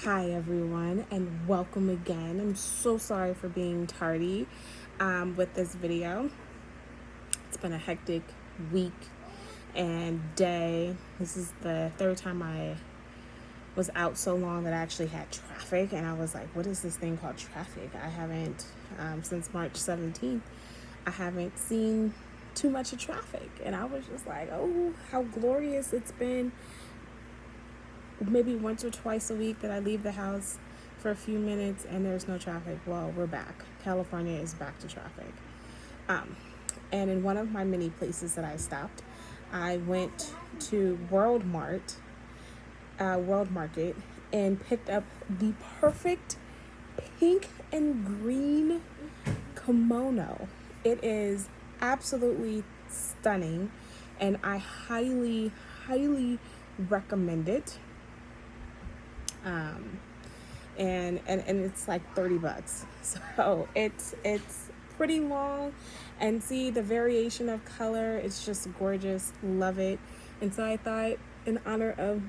Hi everyone and welcome again. I'm so sorry for being tardy with this video. It's been a hectic week and day. This is the third time I was out so long that I actually had traffic, and I was like, what is this thing called traffic? I haven't, since March 17th, I haven't seen too much of traffic, and I was just like, oh, how glorious it's been. Maybe once or twice a week that I leave the house for a few minutes and there's no traffic. Well, we're back. California is back to traffic. And in one of my many places that I stopped, I went to World Market, and picked up the perfect pink and green kimono. It is absolutely stunning, and I highly recommend it. And it's like $30, so it's pretty long, and see the variation of color. It's just gorgeous. Love it. And so I thought, in honor of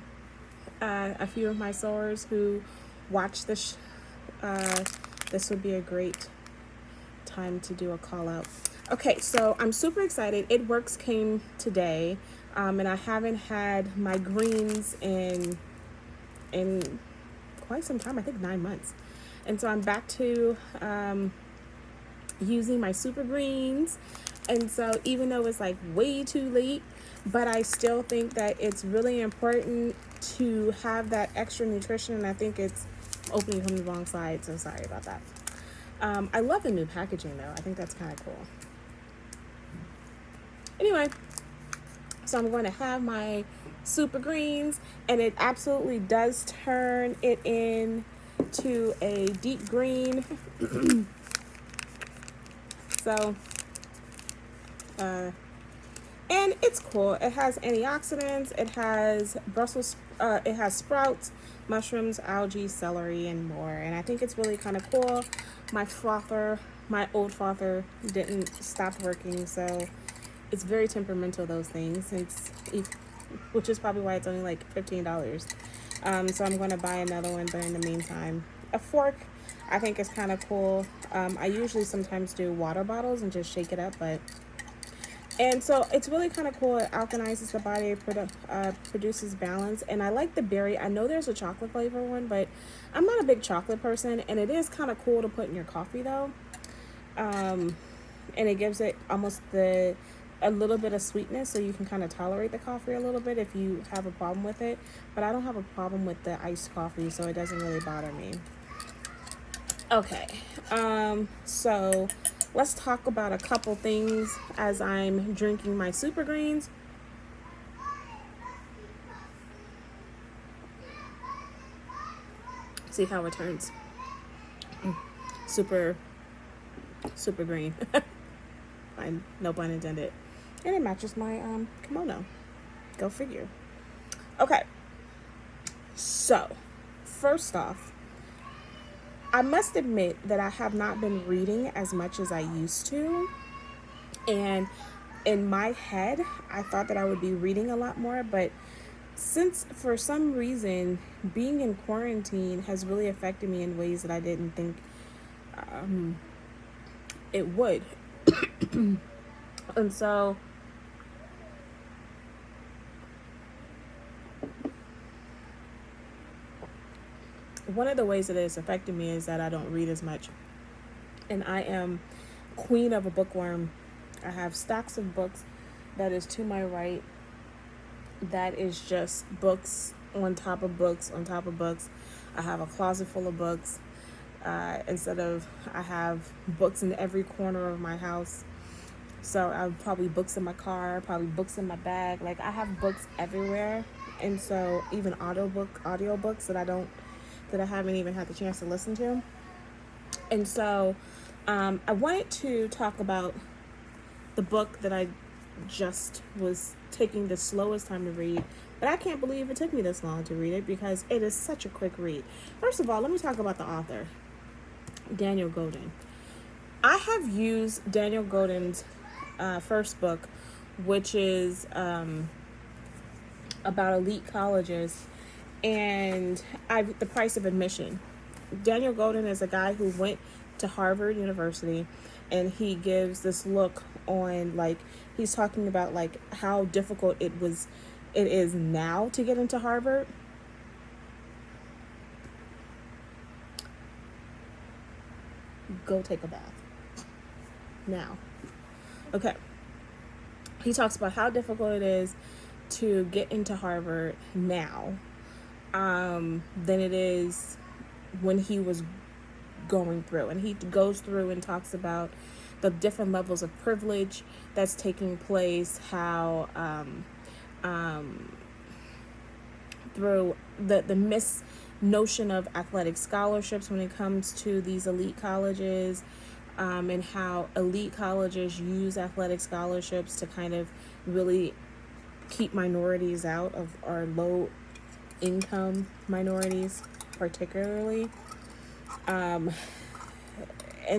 a few of my sewers who watch this this would be a great time to do a call out. Okay, so I'm super excited. It Works came today, and I haven't had my greens in quite some time. I think 9 months. And so I'm back to using my super greens. And so even though it's like way too late, but I still think that it's really important to have that extra nutrition. And I think it's opening from the wrong side, so sorry about that. I love the new packaging though. I think that's kind of cool. Anyway, so I'm going to have my super greens, and it absolutely does turn it into a deep green. So, and it's cool. It has antioxidants. It has it has sprouts, mushrooms, algae, celery, and more. And I think it's really kind of cool. My old frother didn't stop working, so it's very temperamental, those things. Which is probably why it's only like $15. So I'm going to buy another one, but in the meantime, a fork I think is kind of cool. I usually sometimes do water bottles and just shake it up, and so it's really kind of cool. It alkalizes the body, produces balance, and I like the berry. I know there's a chocolate flavor one, but I'm not a big chocolate person, and it is kind of cool to put in your coffee though. And it gives it almost a little bit of sweetness, so you can kind of tolerate the coffee a little bit if you have a problem with it. But I don't have a problem with the iced coffee, so it doesn't really bother me. Okay, so let's talk about a couple things as I'm drinking my super greens. See how it turns. Super green. No pun intended. And it matches my kimono. Go figure. Okay, so first off, I must admit that I have not been reading as much as I used to. And in my head, I thought that I would be reading a lot more, but since for some reason being in quarantine has really affected me in ways that I didn't think it would. And so one of the ways that it's affected me is that I don't read as much. And I am queen of a bookworm. I have stacks of books that is to my right. That is just books on top of books on top of books. I have a closet full of books. I have books in every corner of my house. So I have probably books in my car, probably books in my bag. Like, I have books everywhere. And so even audiobooks that I haven't even had the chance to listen to. And so I wanted to talk about the book that I just was taking the slowest time to read, but I can't believe it took me this long to read it because it is such a quick read. First of all, let me talk about the author, Daniel Goldin. I have used Daniel Goldin's first book, which is about elite colleges, and the price of admission. Daniel Golden is a guy who went to Harvard University, and he gives this look on, like, he's talking about like how difficult it is now to get into Harvard. Go take a bath now. Okay. He talks about how difficult it is to get into Harvard now than it is when he was going through. And he goes through and talks about the different levels of privilege that's taking place, how through the notion of athletic scholarships when it comes to these elite colleges, and how elite colleges use athletic scholarships to kind of really keep minorities out of, our low income minorities particularly. And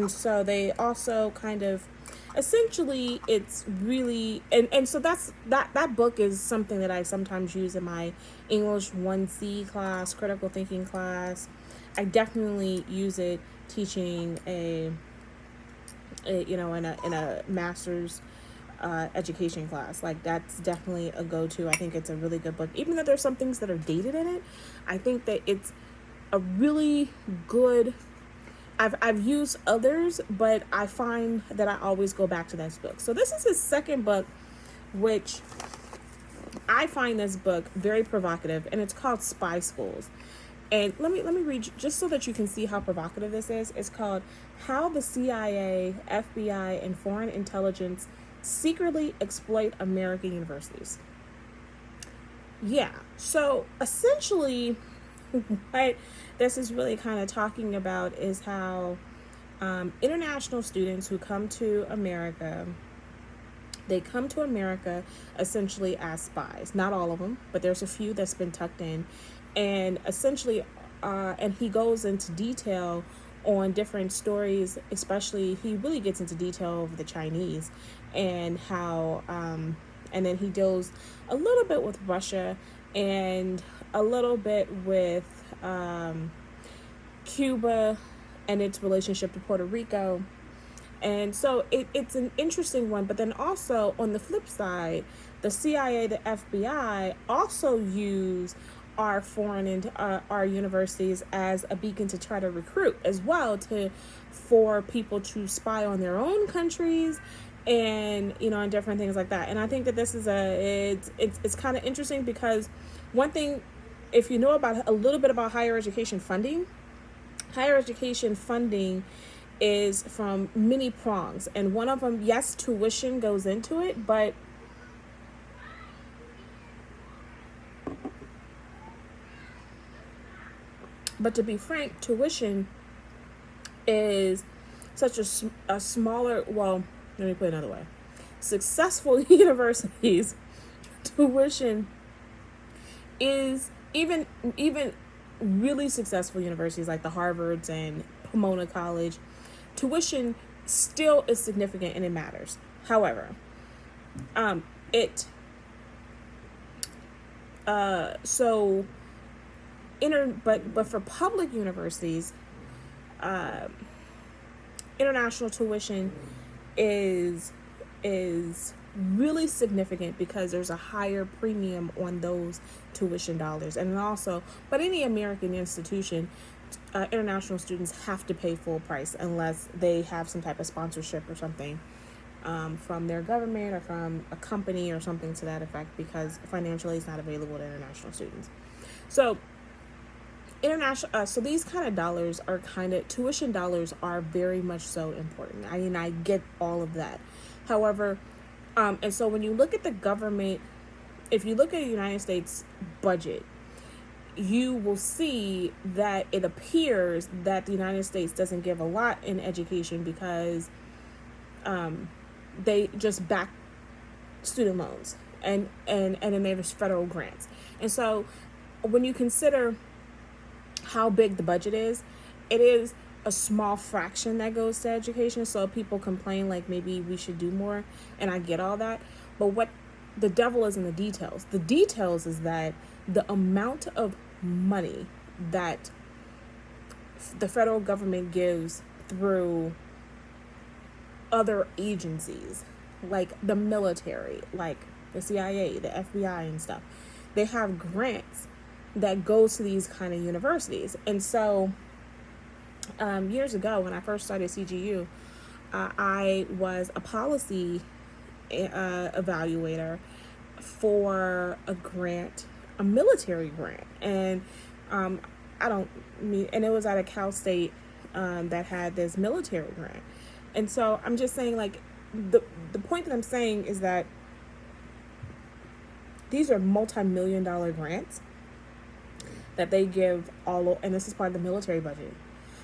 so they also kind of, essentially, it's really, and so that book is something that I sometimes use in my English 1C class, critical thinking class. I definitely use it teaching in a master's education class. Like, that's definitely a go-to. I think it's a really good book, even though there's some things that are dated in it. I think that it's a really good. I've used others, but I find that I always go back to this book. So this is his second book, which I find this book very provocative, and it's called Spy Schools. And let me read, just so that you can see how provocative this is. It's called How the CIA, FBI, and Foreign Intelligence Secretly Exploit American Universities. Yeah, so essentially what this is really kind of talking about is how international students who come to America, they come to America essentially as spies. Not all of them, but there's a few that's been tucked in. And essentially, and he goes into detail on different stories, especially he really gets into detail over the Chinese and how, and then he deals a little bit with Russia and a little bit with Cuba and its relationship to Puerto Rico. And so it's an interesting one. But then also on the flip side, the CIA, the FBI also use our foreign and our universities as a beacon to try to recruit as well, for people to spy on their own countries, and and different things like that. And I think that this is it's kind of interesting, because one thing, if you know about a little bit about higher education funding is from many prongs, and one of them, yes, tuition goes into it, but to be frank, tuition is such a smaller, well, let me put it another way. Successful universities, tuition is, even really successful universities like the Harvards and Pomona College, tuition still is significant and it matters. However, but for public universities, international tuition is really significant, because there's a higher premium on those tuition dollars. And also, but any American institution, international students have to pay full price unless they have some type of sponsorship or something from their government or from a company or something to that effect, because financial aid is not available to international students. So so these kind of dollars are tuition dollars are very much so important. I mean, I get all of that. However, and so when you look at the government, if you look at the United States budget, you will see that it appears that the United States doesn't give a lot in education, because they just back student loans and then there's federal grants. And so when you consider how big the budget is, it is a small fraction that goes to education. So people complain like maybe we should do more, and I get all that. But what the devil is in the details. The details is that the amount of money that the federal government gives through other agencies, like the military, like the CIA, the FBI, and stuff. They have grants that go to these kind of universities. And so years ago, when I first started CGU, I was a policy evaluator for a grant, a military grant. And I don't mean, and it was at a Cal State that had this military grant. And so I'm just saying, like, the point that I'm saying is that these are multi-million-dollar grants that they give and this is part of the military budget,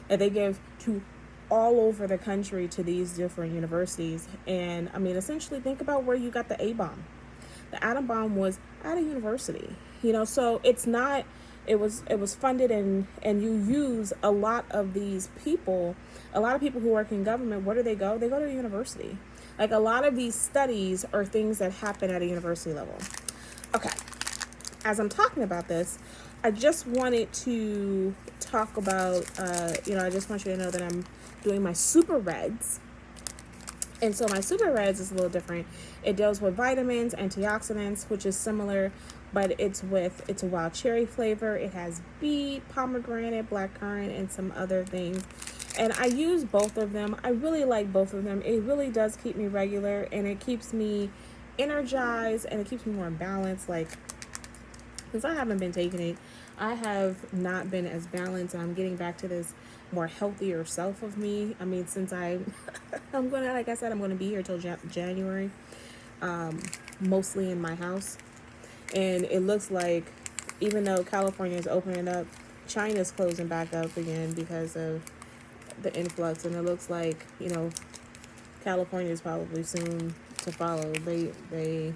that they give to all over the country to these different universities. And I mean, essentially, think about where you got the A bomb. The atom bomb was at a university, so it's not, it was funded, and you use a lot of people who work in government. Where do they go? They go to a university. Like, a lot of these studies are things that happen at a university level. Okay, as I'm talking about this, I just wanted to talk about, I just want you to know that I'm doing my Super Reds. And so my Super Reds is a little different. It deals with vitamins, antioxidants, which is similar, but it's a wild cherry flavor. It has beet, pomegranate, blackcurrant, and some other things. And I use both of them. I really like both of them. It really does keep me regular, and it keeps me energized, and it keeps me more in balance. Like, since I haven't been taking it, I have not been as balanced, and I'm getting back to this more healthier self of me. I mean, since I'm going to, like I said, I'm going to be here till January, mostly in my house. And it looks like, even though California is opening up, China's closing back up again because of the influx. And it looks like, California is probably soon to follow. They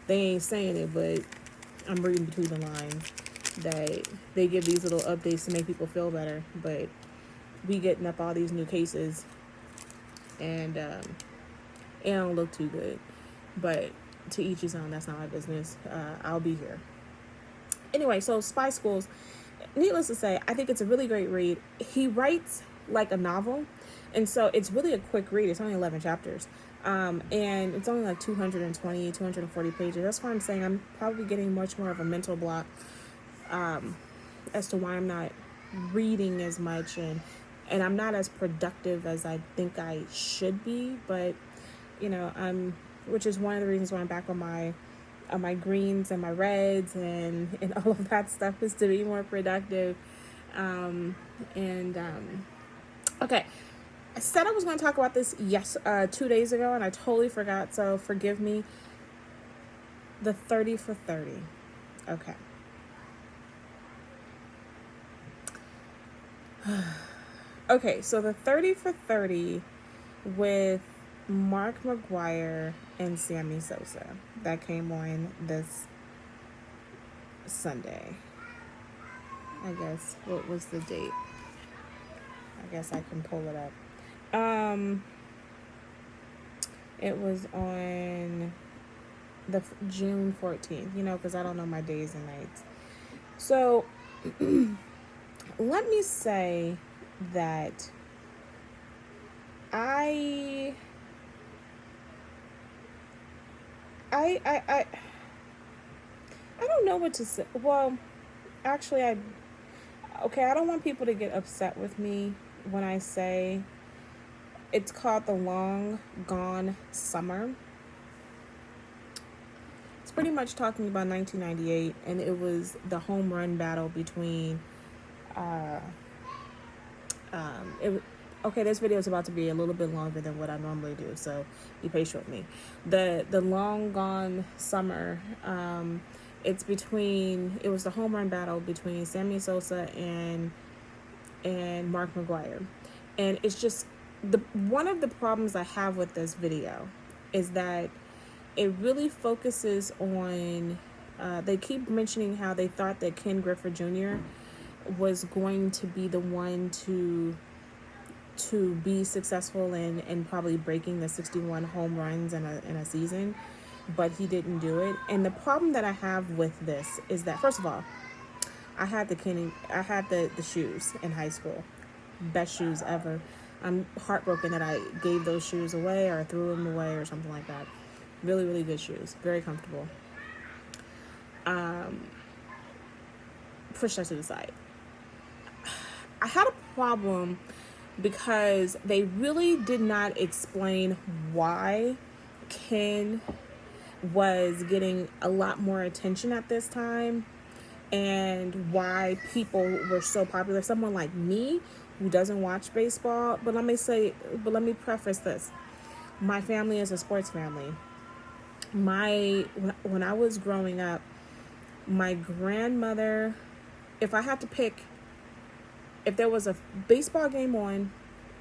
ain't saying it, but I'm reading between the lines that they give these little updates to make people feel better. But we getting up all these new cases, and it don't look too good. But to each his own. That's not my business. I'll be here. Anyway, so Spy Schools, needless to say, I think it's a really great read. He writes like a novel, and so it's really a quick read. It's only 11 chapters. And it's only like 240 pages. That's why I'm saying I'm probably getting much more of a mental block as to why I'm not reading as much, and I'm not as productive as I think I should be. But which is one of the reasons why I'm back on my greens and my reds and all of that stuff, is to be more productive. Okay. I said I was going to talk about this 2 days ago, and I totally forgot, so forgive me. The 30 for 30. Okay. Okay, so the 30 for 30 with Mark McGwire and Sammy Sosa, that came on this Sunday. I guess, what was the date? I guess I can pull it up. It was on the June 14th, because I don't know my days and nights. So let me say that I don't know what to say. Well, actually, I don't want people to get upset with me when I say it's called The Long Gone Summer. It's pretty much talking about 1998, and it was the home run battle between this video is about to be a little bit longer than what I normally do, so be patient with me. The Long Gone Summer, it was the home run battle between Sammy Sosa and Mark McGwire. And it's just, one of the problems I have with this video is that it really focuses on, they keep mentioning how they thought that Ken Griffey Jr. was going to be the one to be successful in probably breaking the 61 home runs in a season, but he didn't do it. And the problem that I have with this is that, first of all, I had the shoes in high school. Best shoes ever. I'm heartbroken that I gave those shoes away or threw them away or something like that. Really, really good shoes. Very comfortable. Push that to the side. I had a problem because they really did not explain why Ken was getting a lot more attention at this time and why people were so popular. Someone like me who doesn't watch baseball, but let me preface this. My family is a sports family. When I was growing up, my grandmother, if I had to pick, if there was a baseball game on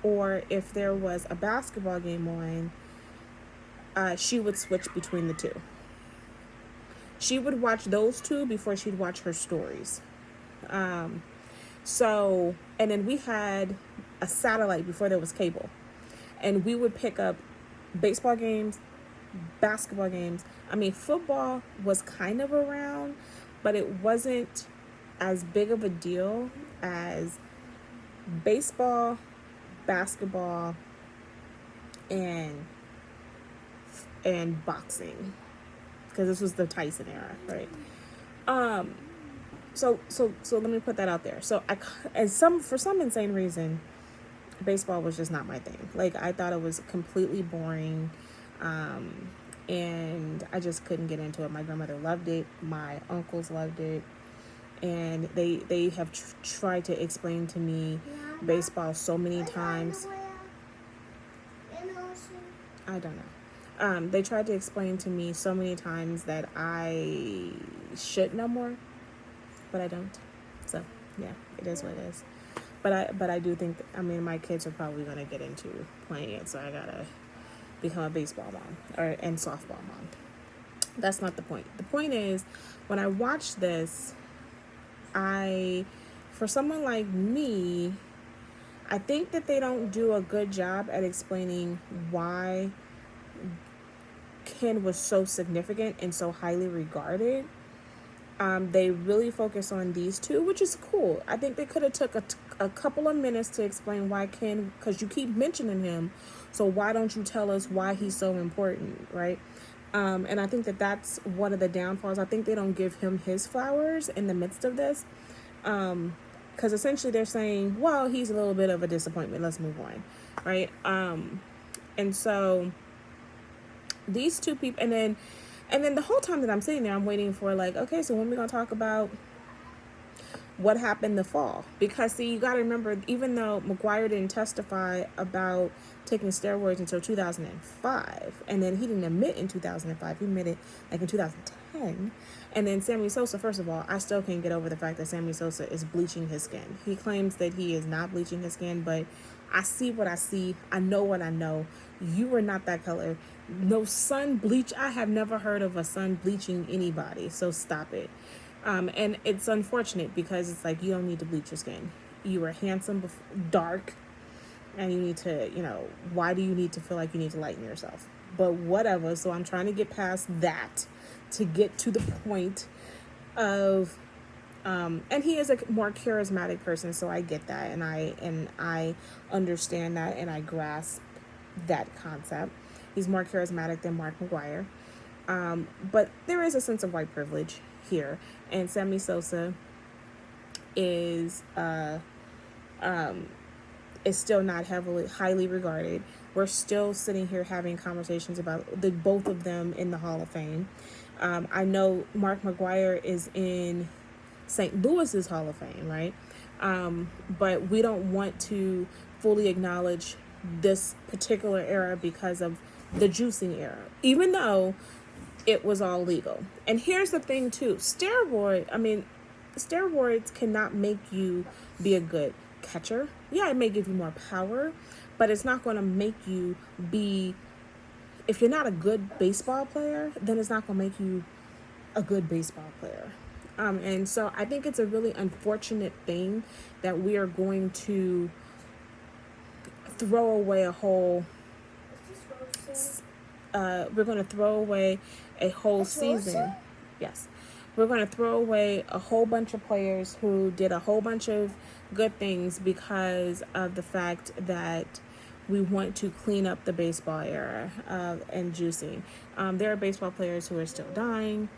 or if there was a basketball game on, she would switch between the two. She would watch those two before she'd watch her stories. So, and then we had a satellite before there was cable. And we would pick up baseball games, basketball games. I mean, football was kind of around, but it wasn't as big of a deal as baseball, basketball, and boxing, because this was the Tyson era, right? So let me put that out there. So for some insane reason, baseball was just not my thing. Like, I thought it was completely boring, and I just couldn't get into it. My grandmother loved it. My uncles loved it, and they have tried to explain to me baseball so many times. I don't know. They tried to explain to me so many times that I should know more, but I don't. So yeah, it is what it is. But I do think, I mean, my kids are probably gonna get into playing it, so I gotta become a baseball mom and softball mom. That's not the point. The point is, when I watch this, for someone like me, I think that they don't do a good job at explaining why Ken was so significant and so highly regarded. They really focus on these two, which is cool. I think they could have took a couple of minutes to explain why Ken, because you keep mentioning him, so why don't you tell us why he's so important, right? And I think that that's one of the downfalls. I think they don't give him his flowers in the midst of this, because essentially they're saying, well, he's a little bit of a disappointment. Let's move on, right? And so these two people, and then the whole time that I'm sitting there, I'm waiting for, like, okay, so when are we gonna talk about what happened the fall? Because, see, you got to remember, even though McGwire didn't testify about taking steroids until 2005, and then he didn't admit in 2005, he admitted like in 2010. And then Sammy Sosa, first of all, I still can't get over the fact that Sammy Sosa is bleaching his skin. He claims that he is not bleaching his skin, but I see what I see. I know what I know. You are not that color. No sun bleach. I have never heard of a sun bleaching anybody, so stop it. And it's unfortunate because it's like, you don't need to bleach your skin. You are handsome, dark, and you need to, why do you need to feel like you need to lighten yourself? But whatever. So I'm trying to get past that to get to the point of, and he is a more charismatic person, so I get that, and I understand that, and I grasp that concept. He's more charismatic than Mark McGwire. But there is a sense of white privilege here, and Sammy Sosa is still not highly regarded. We're still sitting here having conversations about the both of them in the Hall of Fame. I know Mark McGwire is in St. Louis's Hall of Fame, right? But we don't want to fully acknowledge this particular era because of the juicing era, even though it was all legal. And here's the thing too, steroids cannot make you be a good catcher. Yeah, it may give you more power, but it's not going to make you be, if you're not a good baseball player, then it's not going to make you a good baseball player. And so I think it's a really unfortunate thing that we are going to throw away a whole season. Yes. We're going to throw away a whole bunch of players who did a whole bunch of good things because of the fact that we want to clean up the baseball era and juicing. There are baseball players who are still dying.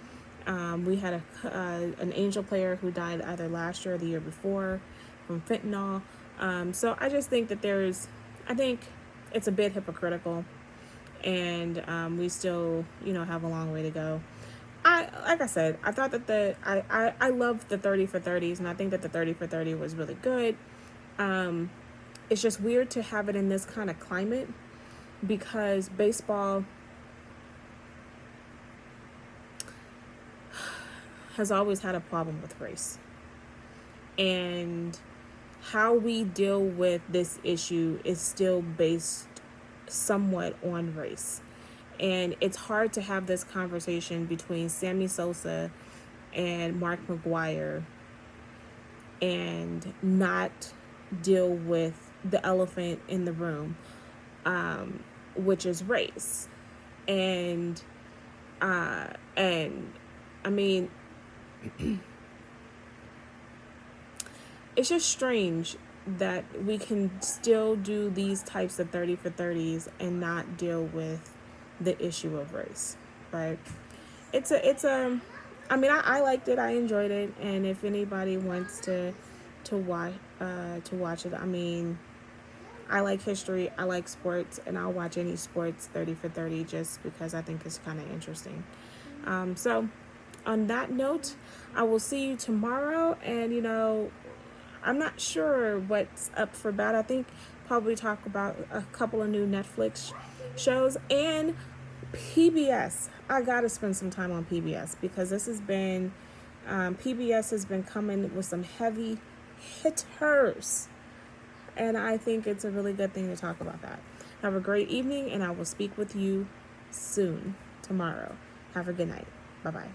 We had an Angel player who died either last year or the year before from fentanyl. So I just think that I think it's a bit hypocritical, and we still, have a long way to go. Like I said, I thought that I love the 30 for 30s, and I think that the 30 for 30 was really good. It's just weird to have it in this kind of climate because baseball has always had a problem with race. And how we deal with this issue is still based somewhat on race. And it's hard to have this conversation between Sammy Sosa and Mark McGwire and not deal with the elephant in the room, which is race. And I mean, it's just strange that we can still do these types of 30 for 30s and not deal with the issue of race, right? I liked it. I enjoyed it. And if anybody wants to watch it, I mean, I like history, I like sports, and I'll watch any sports 30 for 30 just because I think it's kind of interesting. So on that note, I will see you tomorrow. And, I'm not sure what's up for bad. I think probably talk about a couple of new Netflix shows and PBS. I gotta spend some time on PBS because this has been PBS has been coming with some heavy hitters, and I think it's a really good thing to talk about that. Have a great evening, and I will speak with you soon tomorrow. Have a good night. Bye bye.